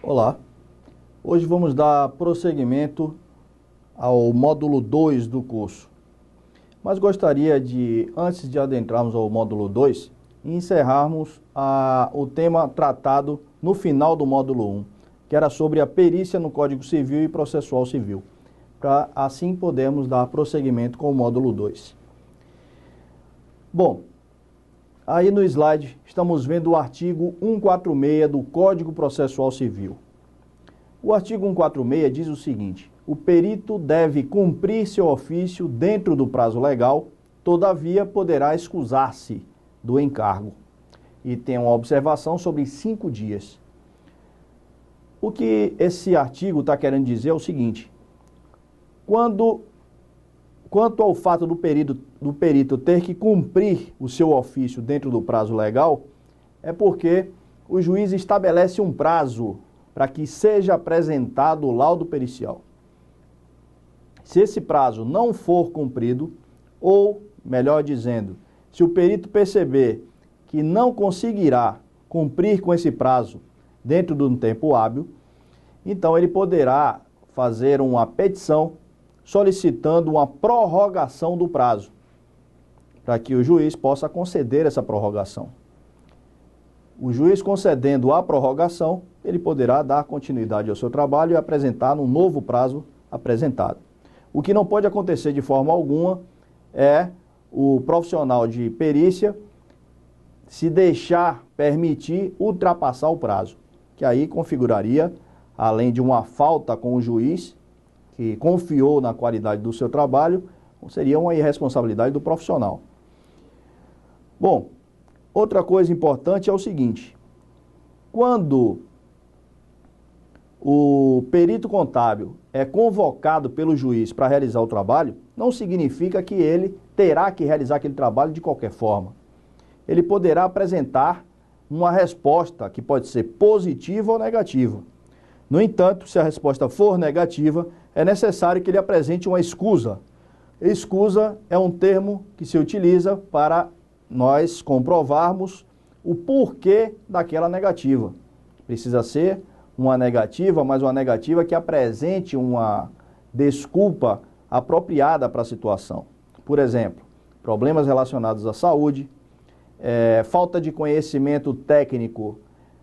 Olá, hoje vamos dar prosseguimento ao módulo 2 do curso. Mas gostaria de, antes de adentrarmos ao módulo 2, encerrarmos o tema tratado no final do módulo 1, que era sobre a perícia no Código Civil e Processual Civil, para assim podermos dar prosseguimento com o módulo 2. Bom, aí no slide estamos vendo o artigo 146 do Código Processual Civil. O artigo 146 diz o seguinte: o perito deve cumprir seu ofício dentro do prazo legal, todavia poderá escusar-se do encargo. E tem uma observação sobre 5 dias. O que esse artigo está querendo dizer é o seguinte: quanto ao fato do perito ter que cumprir o seu ofício dentro do prazo legal, é porque o juiz estabelece um prazo para que seja apresentado o laudo pericial. Se esse prazo não for cumprido, ou, melhor dizendo, se o perito perceber que não conseguirá cumprir com esse prazo dentro de um tempo hábil, então ele poderá fazer uma petição solicitando uma prorrogação do prazo, para que o juiz possa conceder essa prorrogação. O juiz concedendo a prorrogação, ele poderá dar continuidade ao seu trabalho e apresentar no novo prazo apresentado. O que não pode acontecer de forma alguma é o profissional de perícia se deixar permitir ultrapassar o prazo, que aí configuraria, além de uma falta com o juiz, que confiou na qualidade do seu trabalho, seria uma irresponsabilidade do profissional. Bom, outra coisa importante é o seguinte: quando o perito contábil é convocado pelo juiz para realizar o trabalho, não significa que ele terá que realizar aquele trabalho de qualquer forma. Ele poderá apresentar uma resposta que pode ser positiva ou negativa. No entanto, se a resposta for negativa, é necessário que ele apresente uma escusa. Escusa é um termo que se utiliza para nós comprovarmos o porquê daquela negativa. Precisa ser uma negativa, mas uma negativa que apresente uma desculpa apropriada para a situação. Por exemplo, problemas relacionados à saúde, falta de conhecimento técnico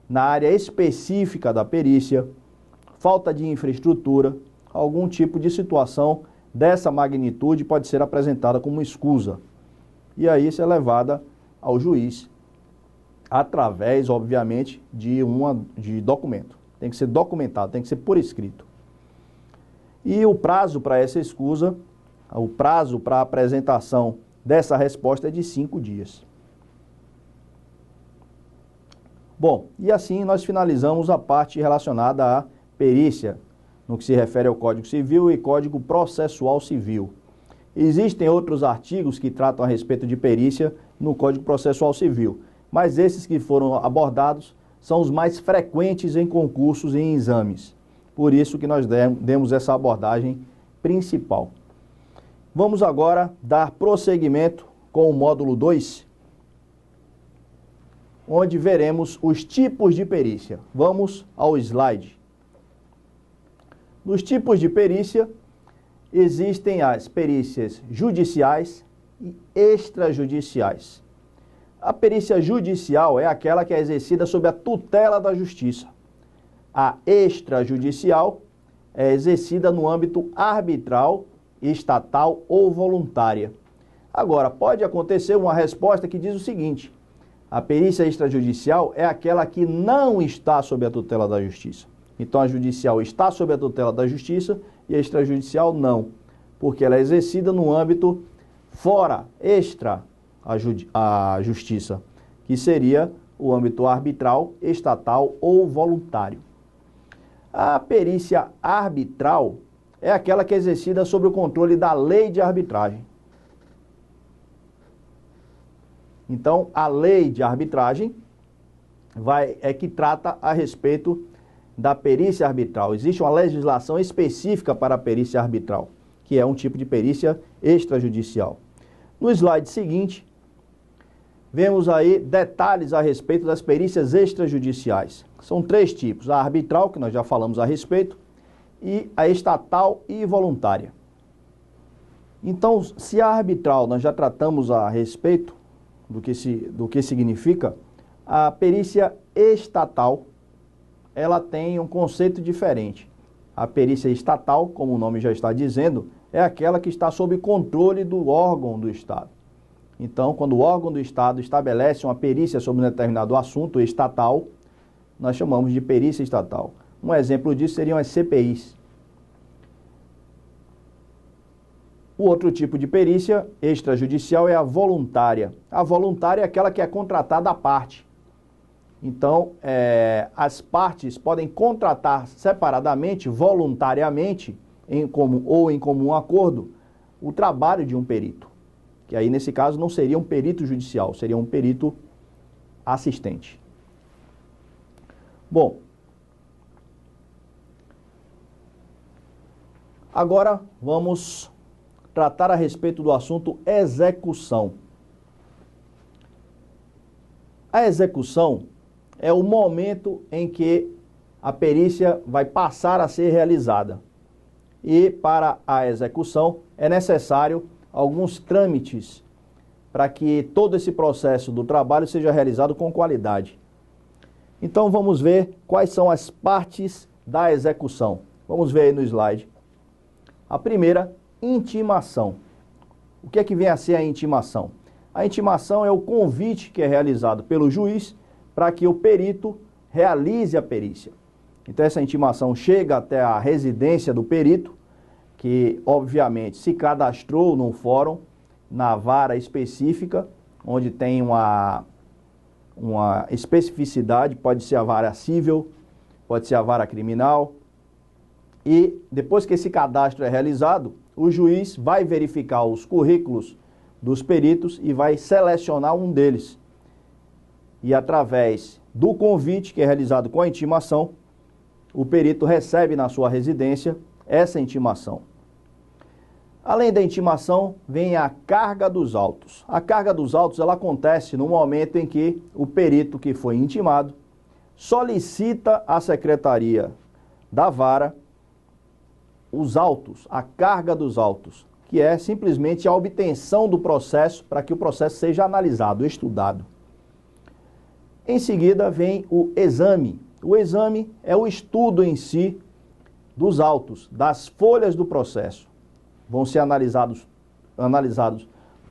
na área específica da perícia, falta de infraestrutura, algum tipo de situação dessa magnitude pode ser apresentada como escusa. E aí isso é levada ao juiz, através, obviamente, de documento. Tem que ser documentado, tem que ser por escrito. E o prazo para essa escusa, o prazo para a apresentação dessa resposta é de 5 dias. Bom, e assim nós finalizamos a parte relacionada à perícia, no que se refere ao Código Civil e Código Processual Civil. Existem outros artigos que tratam a respeito de perícia no Código Processual Civil, mas esses que foram abordados são os mais frequentes em concursos e em exames. Por isso que nós demos essa abordagem principal. Vamos agora dar prosseguimento com o módulo 2, onde veremos os tipos de perícia. Vamos ao slide. Nos tipos de perícia, existem as perícias judiciais e extrajudiciais. A perícia judicial é aquela que é exercida sob a tutela da justiça. A extrajudicial é exercida no âmbito arbitral, estatal ou voluntária. Agora, pode acontecer uma resposta que diz o seguinte: a perícia extrajudicial é aquela que não está sob a tutela da justiça. Então, a judicial está sob a tutela da justiça e a extrajudicial não, porque ela é exercida no âmbito fora, extra a justiça, que seria o âmbito arbitral, estatal ou voluntário. A perícia arbitral é aquela que é exercida sob o controle da lei de arbitragem. Então, a lei de arbitragem é que trata a respeito da perícia arbitral. Existe uma legislação específica para a perícia arbitral, que é um tipo de perícia extrajudicial. No slide seguinte, vemos aí detalhes a respeito das perícias extrajudiciais. São 3 tipos: a arbitral, que nós já falamos a respeito, e a estatal e voluntária. Então, se a arbitral nós já tratamos a respeito do que significa, a perícia estatal, ela tem um conceito diferente. A perícia estatal, como o nome já está dizendo, é aquela que está sob controle do órgão do Estado. Então, quando o órgão do Estado estabelece uma perícia sobre um determinado assunto estatal, nós chamamos de perícia estatal. Um exemplo disso seriam as CPIs. O outro tipo de perícia extrajudicial é a voluntária. A voluntária é aquela que é contratada à parte. Então, as partes podem contratar separadamente, voluntariamente, em comum acordo, o trabalho de um perito. Que aí, nesse caso, não seria um perito judicial, seria um perito assistente. Bom, agora vamos tratar a respeito do assunto execução. A execução é o momento em que a perícia vai passar a ser realizada. E para a execução é necessário alguns trâmites para que todo esse processo do trabalho seja realizado com qualidade. Então vamos ver quais são as partes da execução. Vamos ver aí no slide. A primeira, intimação. O que é que vem a ser a intimação? A intimação é o convite que é realizado pelo juiz para que o perito realize a perícia. Então essa intimação chega até a residência do perito, que obviamente se cadastrou num fórum, na vara específica, onde tem uma especificidade, pode ser a vara civil, pode ser a vara criminal. E depois que esse cadastro é realizado, o juiz vai verificar os currículos dos peritos e vai selecionar um deles. E através do convite que é realizado com a intimação, o perito recebe na sua residência essa intimação. Além da intimação, vem a carga dos autos. A carga dos autos ela acontece no momento em que o perito que foi intimado solicita à secretaria da vara os autos, a carga dos autos, que é simplesmente a obtenção do processo para que o processo seja analisado, estudado. Em seguida vem o exame. O exame é o estudo em si dos autos, das folhas do processo. Vão ser analisados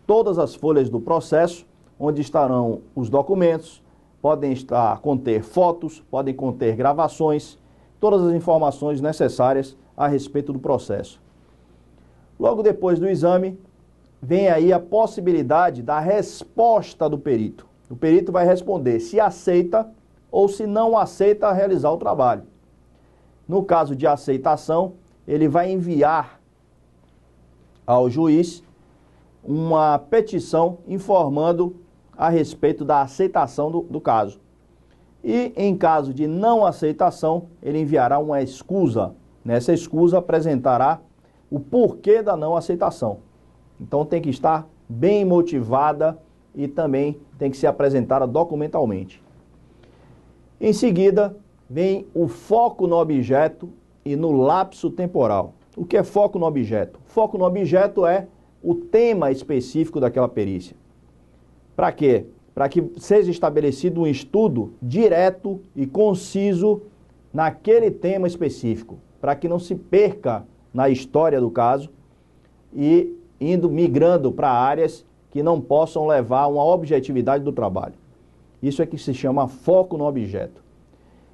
todas as folhas do processo, onde estarão os documentos, podem conter fotos, podem conter gravações, todas as informações necessárias a respeito do processo. Logo depois do exame, vem aí a possibilidade da resposta do perito. O perito vai responder se aceita ou se não aceita realizar o trabalho. No caso de aceitação, ele vai enviar ao juiz uma petição informando a respeito da aceitação do caso. E em caso de não aceitação, ele enviará uma escusa. Nessa escusa apresentará o porquê da não aceitação. Então tem que estar bem motivada e também tem que ser apresentada documentalmente. Em seguida, vem o foco no objeto e no lapso temporal. O que é foco no objeto? Foco no objeto é o tema específico daquela perícia. Para quê? Para que seja estabelecido um estudo direto e conciso naquele tema específico, para que não se perca na história do caso e migrando para áreas que não possam levar a uma objetividade do trabalho. Isso é que se chama foco no objeto.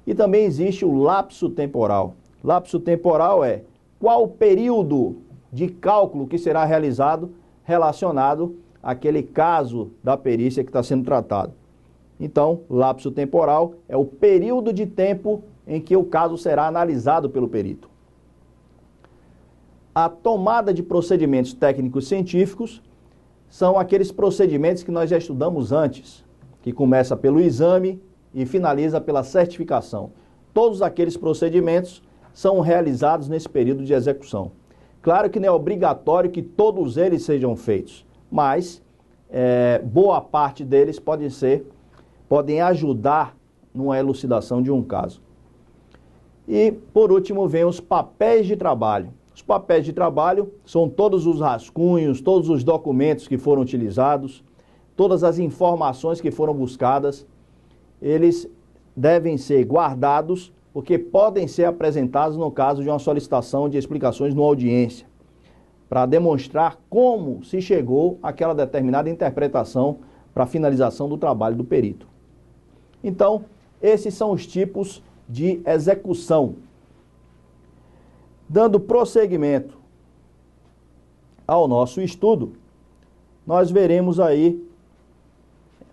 E também existe o lapso temporal. Lapso temporal é qual período de cálculo que será realizado relacionado àquele caso da perícia que está sendo tratado. Então, lapso temporal é o período de tempo em que o caso será analisado pelo perito. A tomada de procedimentos técnicos científicos são aqueles procedimentos que nós já estudamos antes, que começa pelo exame e finaliza pela certificação. todos aqueles procedimentos são realizados nesse período de execução. Claro que não é obrigatório que todos eles sejam feitos, mas boa parte deles podem ajudar numa elucidação de um caso. E, por último, vem os papéis de trabalho. Os papéis de trabalho são todos os rascunhos, todos os documentos que foram utilizados, todas as informações que foram buscadas. Eles devem ser guardados, porque podem ser apresentados no caso de uma solicitação de explicações numa audiência, para demonstrar como se chegou àquela determinada interpretação para a finalização do trabalho do perito. Então, esses são os tipos de execução. Dando prosseguimento ao nosso estudo, nós veremos aí,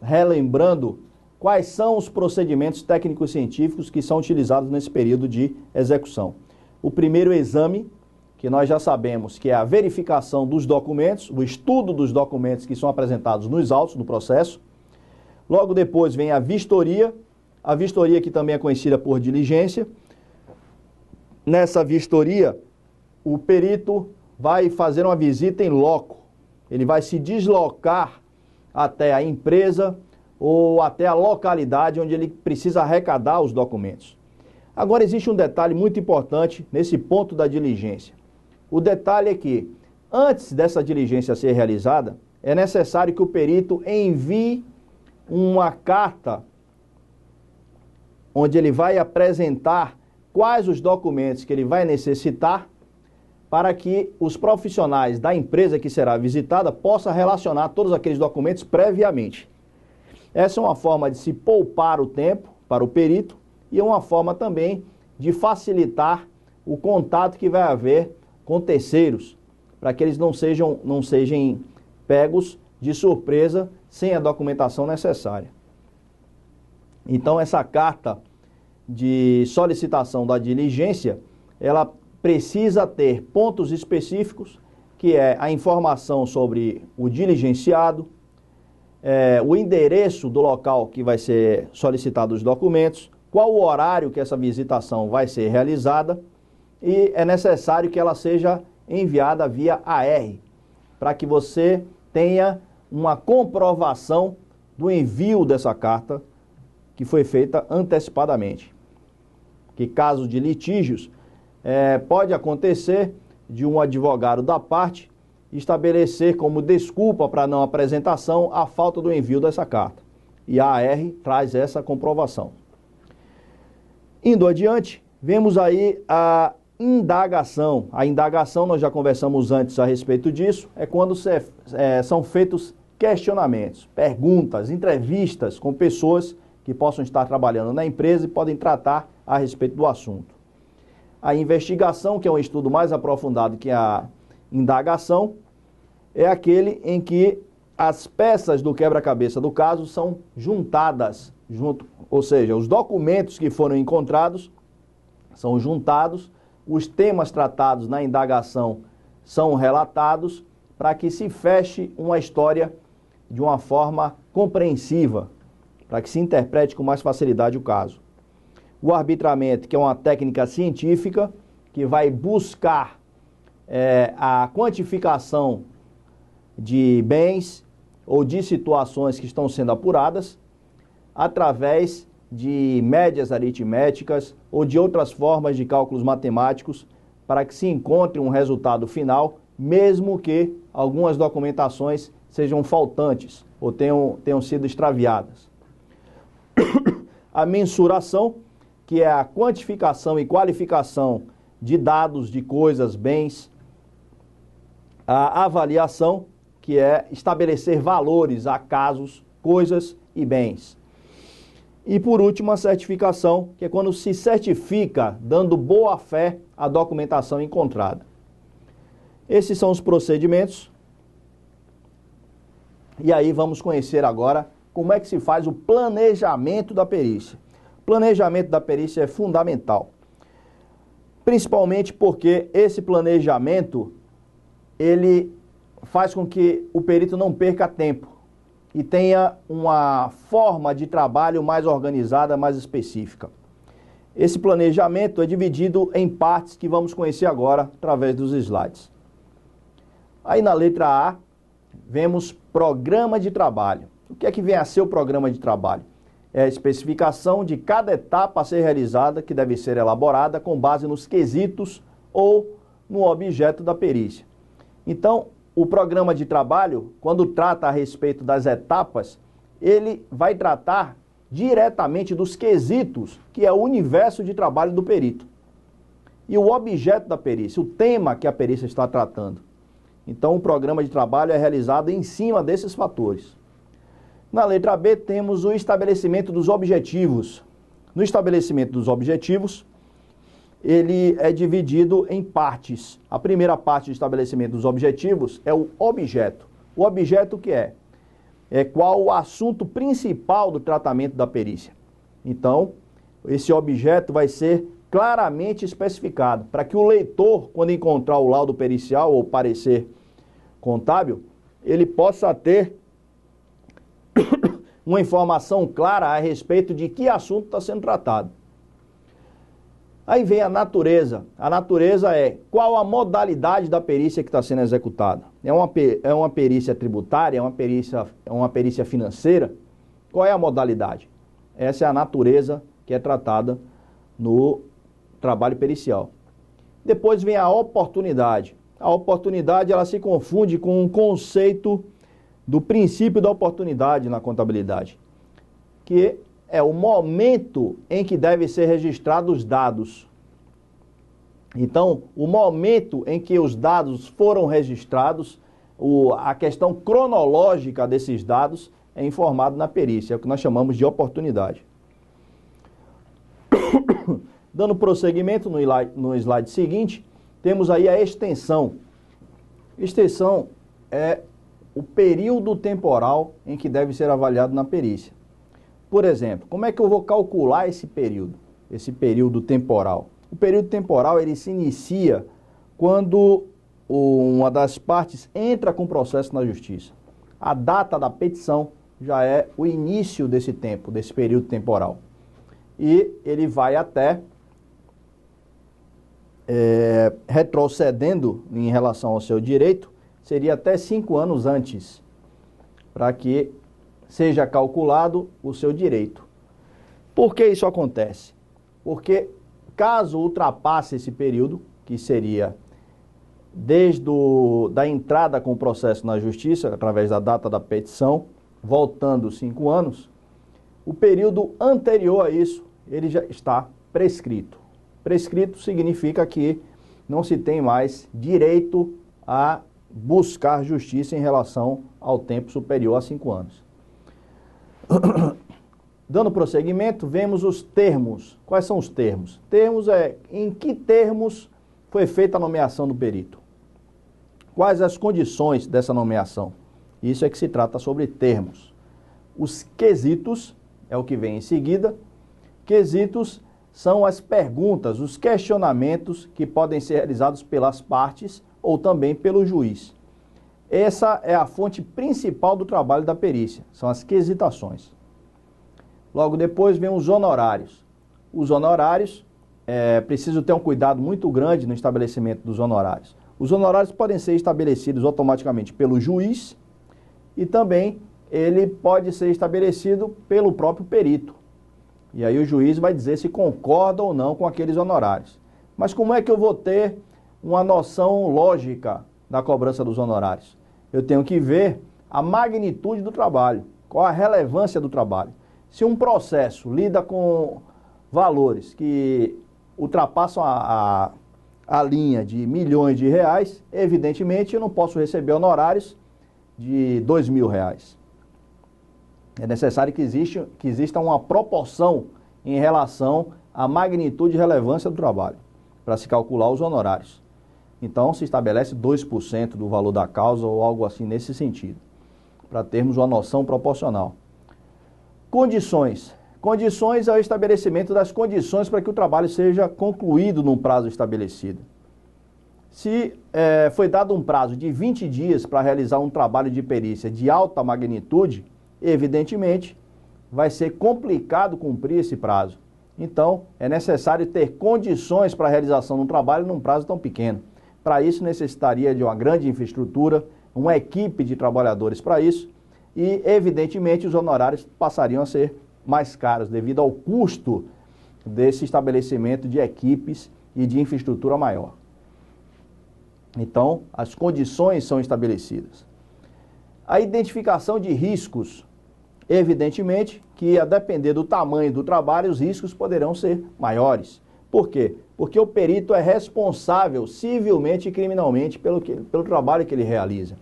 relembrando, quais são os procedimentos técnicos científicos que são utilizados nesse período de execução. O primeiro exame, que nós já sabemos que é a verificação dos documentos, o estudo dos documentos que são apresentados nos autos do processo. Logo depois vem a vistoria que também é conhecida por diligência. Nessa vistoria, o perito vai fazer uma visita em loco. Ele vai se deslocar até a empresa ou até a localidade onde ele precisa arrecadar os documentos. Agora, existe um detalhe muito importante nesse ponto da diligência. O detalhe é que, antes dessa diligência ser realizada, é necessário que o perito envie uma carta onde ele vai apresentar quais os documentos que ele vai necessitar para que os profissionais da empresa que será visitada possam relacionar todos aqueles documentos previamente. Essa é uma forma de se poupar o tempo para o perito e é uma forma também de facilitar o contato que vai haver com terceiros, para que eles não sejam pegos de surpresa sem a documentação necessária. Então, essa carta de solicitação da diligência, ela precisa ter pontos específicos, que é a informação sobre o diligenciado, o endereço do local que vai ser solicitado os documentos, qual o horário que essa visitação vai ser realizada, e é necessário que ela seja enviada via AR, para que você tenha uma comprovação do envio dessa carta que foi feita antecipadamente. Que caso de litígios, pode acontecer de um advogado da parte estabelecer como desculpa para não apresentação a falta do envio dessa carta. E a AR traz essa comprovação. Indo adiante, vemos aí a indagação. A indagação, nós já conversamos antes a respeito disso, é quando são feitos questionamentos, perguntas, entrevistas com pessoas que possam estar trabalhando na empresa e podem tratar a respeito do assunto. A investigação, que é um estudo mais aprofundado que a indagação, é aquele em que as peças do quebra-cabeça do caso são juntadas, ou seja, os documentos que foram encontrados são juntados, os temas tratados na indagação são relatados para que se feche uma história de uma forma compreensiva, para que se interprete com mais facilidade o caso. O arbitramento, que é uma técnica científica que vai buscar a quantificação de bens ou de situações que estão sendo apuradas através de médias aritméticas ou de outras formas de cálculos matemáticos para que se encontre um resultado final, mesmo que algumas documentações sejam faltantes ou tenham sido extraviadas. A mensuração, que é a quantificação e qualificação de dados, de coisas, bens. A avaliação, que é estabelecer valores a casos, coisas e bens. E por último, a certificação, que é quando se certifica, dando boa-fé à documentação encontrada. Esses são os procedimentos. E aí vamos conhecer agora como é que se faz o planejamento da perícia. O planejamento da perícia é fundamental, principalmente porque esse planejamento, ele faz com que o perito não perca tempo e tenha uma forma de trabalho mais organizada, mais específica. Esse planejamento é dividido em partes que vamos conhecer agora através dos slides. Aí na letra A, vemos programa de trabalho. O que é que vem a ser o programa de trabalho? É a especificação de cada etapa a ser realizada, que deve ser elaborada com base nos quesitos ou no objeto da perícia. Então, o programa de trabalho, quando trata a respeito das etapas, ele vai tratar diretamente dos quesitos, que é o universo de trabalho do perito. E o objeto da perícia, o tema que a perícia está tratando. Então, o programa de trabalho é realizado em cima desses fatores. Na letra B, temos o estabelecimento dos objetivos. No estabelecimento dos objetivos, ele é dividido em partes. A primeira parte do estabelecimento dos objetivos é o objeto. O objeto que é? É qual o assunto principal do tratamento da perícia. Então, esse objeto vai ser claramente especificado, para que o leitor, quando encontrar o laudo pericial ou parecer contábil, ele possa ter uma informação clara a respeito de que assunto está sendo tratado. Aí vem a natureza. A natureza é qual a modalidade da perícia que está sendo executada. É uma perícia tributária? É uma perícia financeira? Qual é a modalidade? Essa é a natureza que é tratada no trabalho pericial. Depois vem a oportunidade. A oportunidade, ela se confunde com um conceito do princípio da oportunidade na contabilidade, que é o momento em que devem ser registrados os dados. Então, o momento em que os dados foram registrados, a questão cronológica desses dados é informado na perícia, é o que nós chamamos de oportunidade. Dando prosseguimento no slide seguinte, temos aí a extensão. Extensão é o período temporal em que deve ser avaliado na perícia. Por exemplo, como é que eu vou calcular esse período temporal? O período temporal, ele se inicia quando uma das partes entra com o processo na justiça. A data da petição já é o início desse tempo, desse período temporal. E ele vai até, retrocedendo em relação ao seu direito, seria até 5 anos antes, para que seja calculado o seu direito. Por que isso acontece? Porque caso ultrapasse esse período, que seria desde da entrada com o processo na justiça, através da data da petição, voltando 5 anos, o período anterior a isso, ele já está prescrito. Prescrito significa que não se tem mais direito a buscar justiça em relação ao tempo superior a 5 anos. Dando prosseguimento, vemos os termos. Quais são os termos? Termos é em que termos foi feita a nomeação do perito. Quais as condições dessa nomeação? Isso é que se trata sobre termos. Os quesitos é o que vem em seguida. Quesitos são as perguntas, os questionamentos que podem ser realizados pelas partes ou também pelo juiz. Essa é a fonte principal do trabalho da perícia, são as quesitações. Logo depois vem os honorários. Os honorários, preciso ter um cuidado muito grande no estabelecimento dos honorários. Os honorários podem ser estabelecidos automaticamente pelo juiz e também ele pode ser estabelecido pelo próprio perito. E aí o juiz vai dizer se concorda ou não com aqueles honorários. Mas como é que eu vou ter uma noção lógica da cobrança dos honorários? Eu tenho que ver a magnitude do trabalho, qual a relevância do trabalho. Se um processo lida com valores que ultrapassam a linha de milhões de reais, evidentemente eu não posso receber honorários de R$2.000. É necessário que exista uma proporção em relação à magnitude e relevância do trabalho, para se calcular os honorários. Então, se estabelece 2% do valor da causa ou algo assim nesse sentido, para termos uma noção proporcional. Condições. Condições é o estabelecimento das condições para que o trabalho seja concluído num prazo estabelecido. Se foi dado um prazo de 20 dias para realizar um trabalho de perícia de alta magnitude, evidentemente vai ser complicado cumprir esse prazo. Então, é necessário ter condições para a realização de um trabalho num prazo tão pequeno. Para isso, necessitaria de uma grande infraestrutura, uma equipe de trabalhadores para isso e, evidentemente, os honorários passariam a ser mais caros devido ao custo desse estabelecimento de equipes e de infraestrutura maior. Então, as condições são estabelecidas. A identificação de riscos, evidentemente, que a depender do tamanho do trabalho, os riscos poderão ser maiores. Por quê? Porque o perito é responsável civilmente e criminalmente pelo trabalho que ele realiza.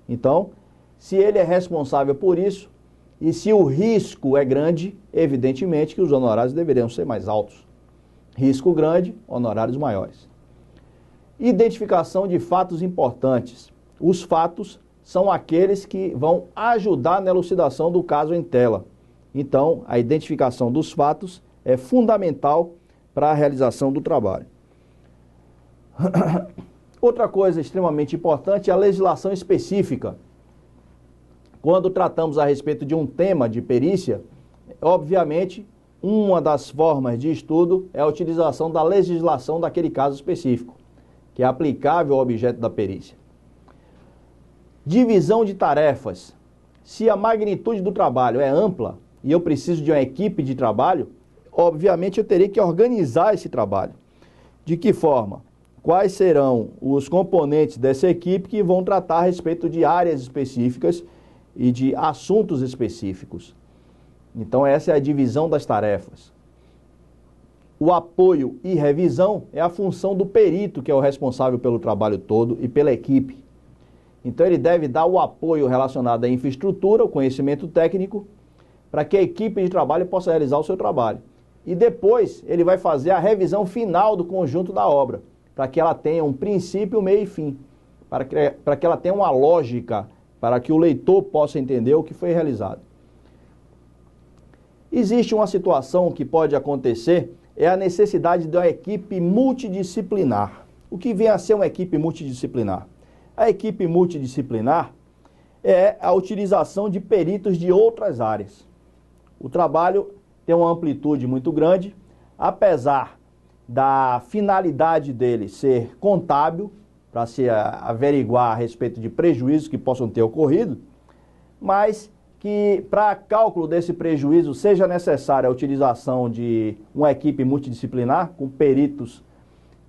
Então, se ele é responsável por isso, e se o risco é grande, evidentemente que os honorários deveriam ser mais altos. Risco grande, honorários maiores. Identificação de fatos importantes. Os fatos são aqueles que vão ajudar na elucidação do caso em tela. Então, a identificação dos fatos é fundamental para a realização do trabalho. Outra coisa extremamente importante é a legislação específica. Quando tratamos a respeito de um tema de perícia, obviamente, uma das formas de estudo é a utilização da legislação daquele caso específico, que é aplicável ao objeto da perícia. Divisão de tarefas. Se a magnitude do trabalho é ampla e eu preciso de uma equipe de trabalho, obviamente eu terei que organizar esse trabalho. De que forma? Quais serão os componentes dessa equipe que vão tratar a respeito de áreas específicas e de assuntos específicos. Então essa é a divisão das tarefas. O apoio e revisão é a função do perito, que é o responsável pelo trabalho todo e pela equipe. Então ele deve dar o apoio relacionado à infraestrutura, o conhecimento técnico, para que a equipe de trabalho possa realizar o seu trabalho. E depois ele vai fazer a revisão final do conjunto da obra, para que ela tenha um princípio, meio e fim, para que ela tenha uma lógica, para que o leitor possa entender o que foi realizado. Existe uma situação que pode acontecer, é a necessidade de uma equipe multidisciplinar. O que vem a ser uma equipe multidisciplinar? A equipe multidisciplinar é a utilização de peritos de outras áreas. O trabalho tem uma amplitude muito grande, apesar da finalidade dele ser contábil, para se averiguar a respeito de prejuízos que possam ter ocorrido, mas que para cálculo desse prejuízo seja necessária a utilização de uma equipe multidisciplinar, com peritos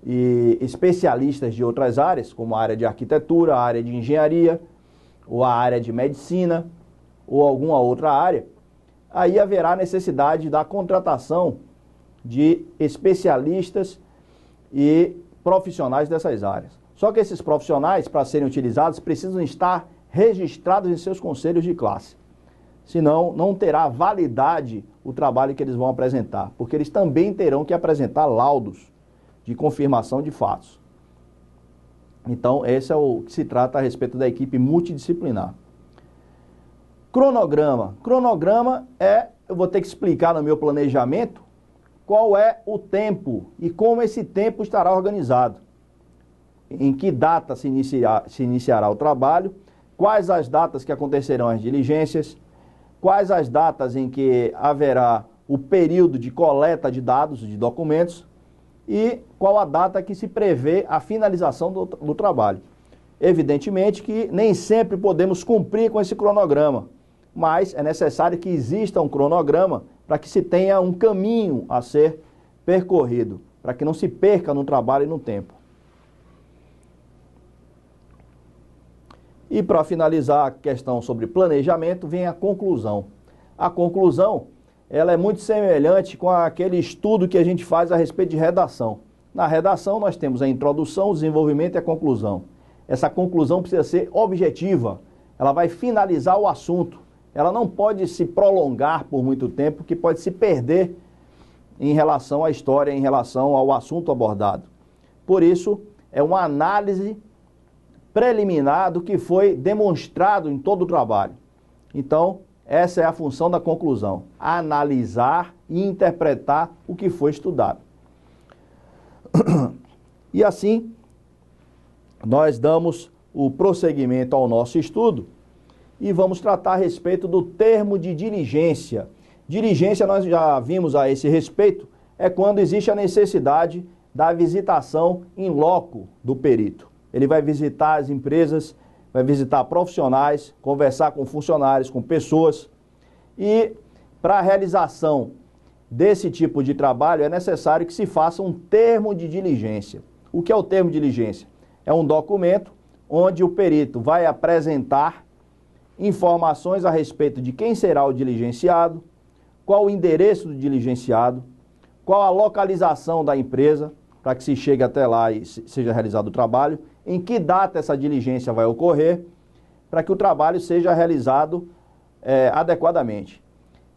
e especialistas de outras áreas, como a área de arquitetura, a área de engenharia, ou a área de medicina, ou alguma outra área, aí haverá necessidade da contratação de especialistas e profissionais dessas áreas. Só que esses profissionais, para serem utilizados, precisam estar registrados em seus conselhos de classe. Senão, não terá validade o trabalho que eles vão apresentar, porque eles também terão que apresentar laudos de confirmação de fatos. Então, esse é o que se trata a respeito da equipe multidisciplinar. Cronograma. Cronograma eu vou ter que explicar no meu planejamento qual é o tempo e como esse tempo estará organizado. Em que data se iniciará o trabalho, quais as datas que acontecerão as diligências, quais as datas em que haverá o período de coleta de dados, de documentos, e qual a data que se prevê a finalização do trabalho. Evidentemente que nem sempre podemos cumprir com esse cronograma, mas é necessário que exista um cronograma para que se tenha um caminho a ser percorrido, para que não se perca no trabalho e no tempo. E para finalizar a questão sobre planejamento, vem a conclusão. A conclusão, ela é muito semelhante com aquele estudo que a gente faz a respeito de redação. Na redação nós temos a introdução, o desenvolvimento e a conclusão. Essa conclusão precisa ser objetiva, ela vai finalizar o assunto. Ela não pode se prolongar por muito tempo, que pode se perder em relação à história, em relação ao assunto abordado. Por isso, é uma análise preliminar do que foi demonstrado em todo o trabalho. Então, essa é a função da conclusão, analisar e interpretar o que foi estudado. E assim, nós damos o prosseguimento ao nosso estudo e vamos tratar a respeito do termo de diligência. Diligência, nós já vimos a esse respeito, é quando existe a necessidade da visitação in loco do perito. Ele vai visitar as empresas, vai visitar profissionais, conversar com funcionários, com pessoas. E para a realização desse tipo de trabalho é necessário que se faça um termo de diligência. O que é o termo de diligência? É um documento onde o perito vai apresentar informações a respeito de quem será o diligenciado, qual o endereço do diligenciado, qual a localização da empresa, para que se chegue até lá e seja realizado o trabalho, em que data essa diligência vai ocorrer, para que o trabalho seja realizado adequadamente.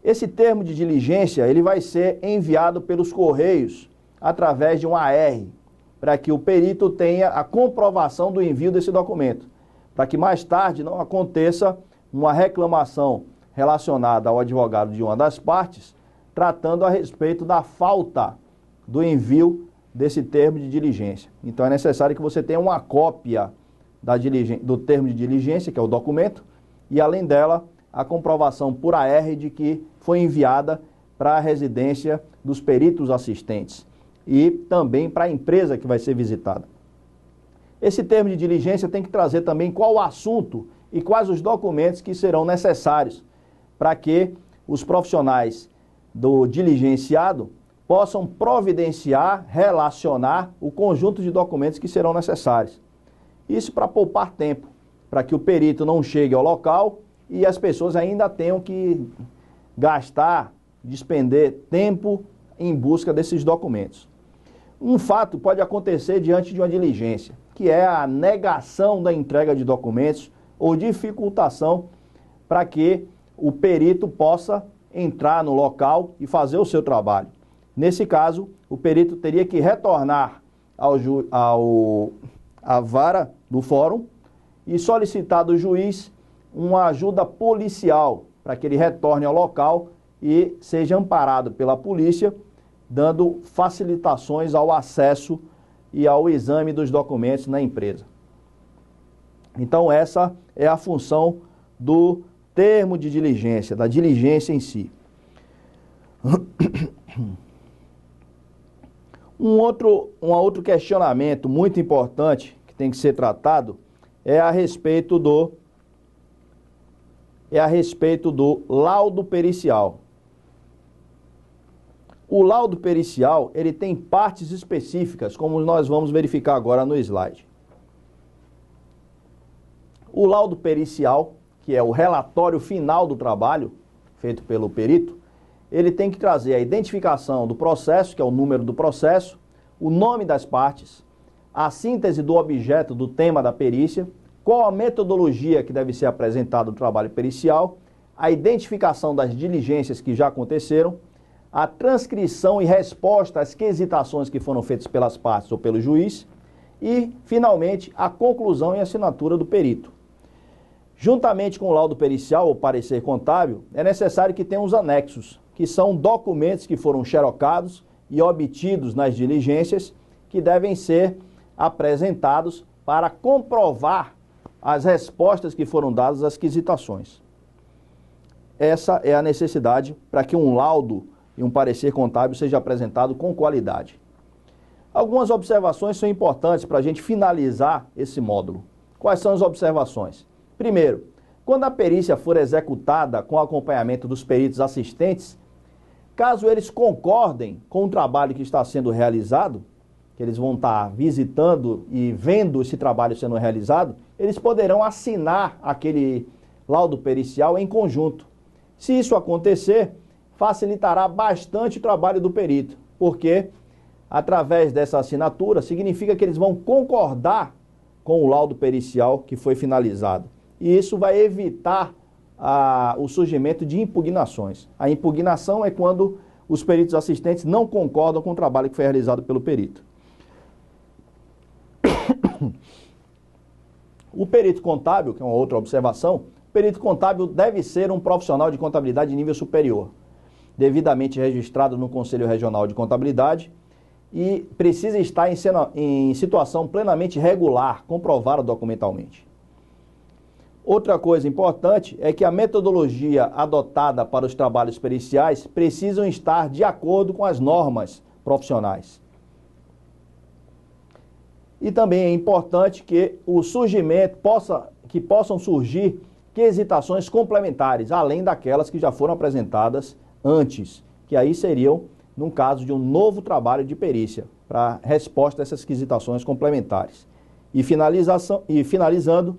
Esse termo de diligência ele vai ser enviado pelos correios através de um AR, para que o perito tenha a comprovação do envio desse documento, para que mais tarde não aconteça uma reclamação relacionada ao advogado de uma das partes, tratando a respeito da falta do envio desse termo de diligência. Então é necessário que você tenha uma cópia do termo de diligência, que é o documento, e além dela, a comprovação por AR de que foi enviada para a residência dos peritos assistentes e também para a empresa que vai ser visitada. Esse termo de diligência tem que trazer também qual o assunto e quais os documentos que serão necessários para que os profissionais do diligenciado possam providenciar, relacionar o conjunto de documentos que serão necessários. Isso para poupar tempo, para que o perito não chegue ao local e as pessoas ainda tenham que gastar, despender tempo em busca desses documentos. Um fato pode acontecer diante de uma diligência, que é a negação da entrega de documentos ou dificultação para que o perito possa entrar no local e fazer o seu trabalho. Nesse caso, o perito teria que retornar à vara do fórum e solicitar do juiz uma ajuda policial para que ele retorne ao local e seja amparado pela polícia, dando facilitações ao acesso e ao exame dos documentos na empresa. Então essa é a função do termo de diligência, da diligência em si. Um outro questionamento muito importante que tem que ser tratado é a respeito do laudo pericial. O laudo pericial, ele tem partes específicas, como nós vamos verificar agora no slide. O laudo pericial, que é o relatório final do trabalho feito pelo perito, ele tem que trazer a identificação do processo, que é o número do processo, o nome das partes, a síntese do objeto do tema da perícia, qual a metodologia que deve ser apresentada no trabalho pericial, a identificação das diligências que já aconteceram, a transcrição e resposta às quesitações que foram feitas pelas partes ou pelo juiz e, finalmente, a conclusão e assinatura do perito. Juntamente com o laudo pericial ou parecer contábil, é necessário que tenha os anexos, que são documentos que foram xerocados e obtidos nas diligências, que devem ser apresentados para comprovar as respostas que foram dadas às quesitações. Essa é a necessidade para que um laudo e um parecer contábil seja apresentado com qualidade. Algumas observações são importantes para a gente finalizar esse módulo. Quais são as observações? Primeiro, quando a perícia for executada com acompanhamento dos peritos assistentes, caso eles concordem com o trabalho que está sendo realizado, que eles vão estar visitando e vendo esse trabalho sendo realizado, eles poderão assinar aquele laudo pericial em conjunto. Se isso acontecer, facilitará bastante o trabalho do perito, porque através dessa assinatura significa que eles vão concordar com o laudo pericial que foi finalizado. E isso vai evitar o surgimento de impugnações. A impugnação é quando os peritos assistentes não concordam com o trabalho que foi realizado pelo perito. O perito contábil, que é uma outra observação, o perito contábil deve ser um profissional de contabilidade de nível superior, devidamente registrado no Conselho Regional de Contabilidade e precisa estar em situação plenamente regular, comprovada documentalmente. Outra coisa importante é que a metodologia adotada para os trabalhos periciais precisam estar de acordo com as normas profissionais. E também é importante que o surgimento possam surgir quesitações complementares, além daquelas que já foram apresentadas antes, que aí seriam, no caso de um novo trabalho de perícia, para resposta a essas quesitações complementares. E finalizando,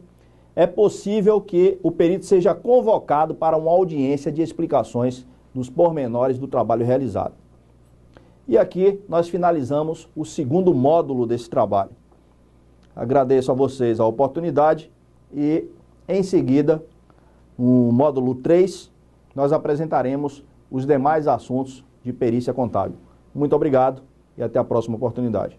é possível que o perito seja convocado para uma audiência de explicações dos pormenores do trabalho realizado. E aqui nós finalizamos o segundo módulo desse trabalho. Agradeço a vocês a oportunidade e, em seguida, no módulo 3, nós apresentaremos os demais assuntos de perícia contábil. Muito obrigado e até a próxima oportunidade.